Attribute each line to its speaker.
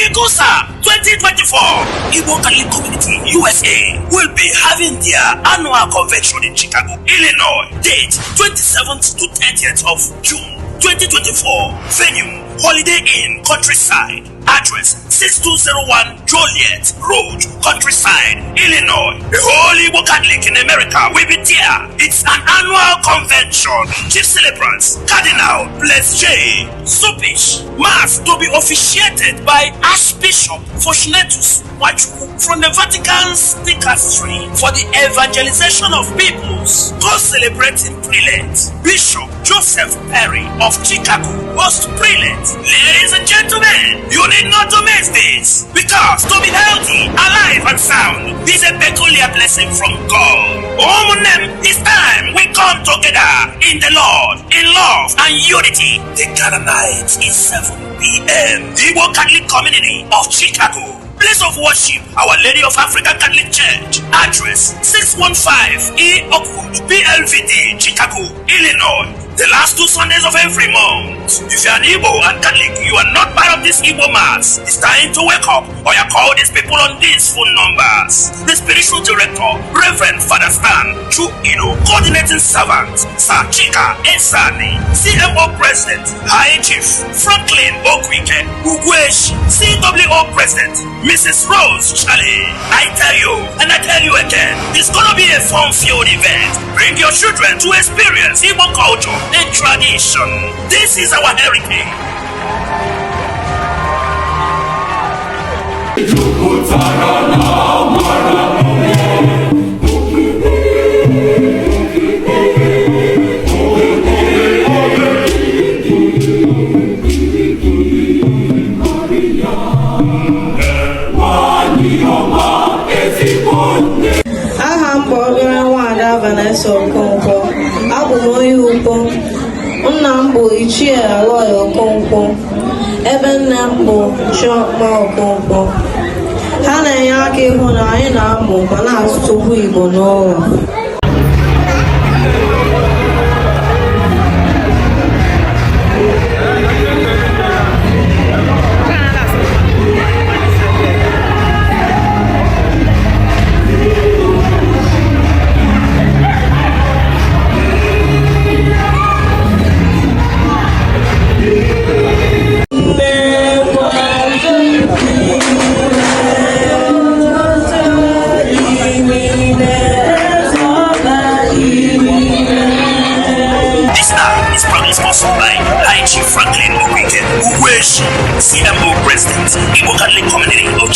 Speaker 1: Iccusa 2024, Igbo Catholic Community USA will be having their annual convention in Chicago, Illinois. Date 27th to 30th of June 2024. Venue Holiday Inn, Countryside. Address 6201 Joliet Road, Countryside, Illinois. The whole Igbo Catholic in America will be there. It's an annual convention. Chief celebrants Cardinal Bless J. Sopish. Mass to be officiated by Archbishop Fortunatus Wachu from the Vatican's dicastery for the evangelization of peoples. Co-celebrating prelate Bishop Joseph Perry of Chicago, host prelate. Ladies and gentlemen, you need not to miss this, because to be healthy, alive and sound is a peculiar blessing from God. It's time we come together in the Lord, in love and unity. The Ghana night is 7 p.m. The Igbo Catholic Community of Chicago. Place of worship, Our Lady of African Catholic Church. Address 615 E Oakwood, PLVD, Chicago, Illinois. The last 2 Sundays of every month. If you are an Igbo and Catholic, you are not part of this Igbo Mass. It's time to wake up, or you call these people on these phone numbers. The spiritual director, Reverend Father Stan Chuino, coordinating servant, Sir Chika Esani, CMO President, High Chief Franklin Okwike Ugwesh, CWO President, Mrs. Rose Charlie. I tell you, and I tell you again, it's gonna be a fun-filled event. Bring your children to experience Igbo culture and tradition. This is our heritage.
Speaker 2: Nna m bụ Ichie Aloy Okonkwo, ebe nne m bụ Chioma Okonkwo. Ha na-enye aka ịhụ na anyị na-amụ ma na-asụsụ Igbo n'ụlọ.
Speaker 1: Sponsored by High Chief Franklin Ugwesh, CMO President, Igbo Catholic Community of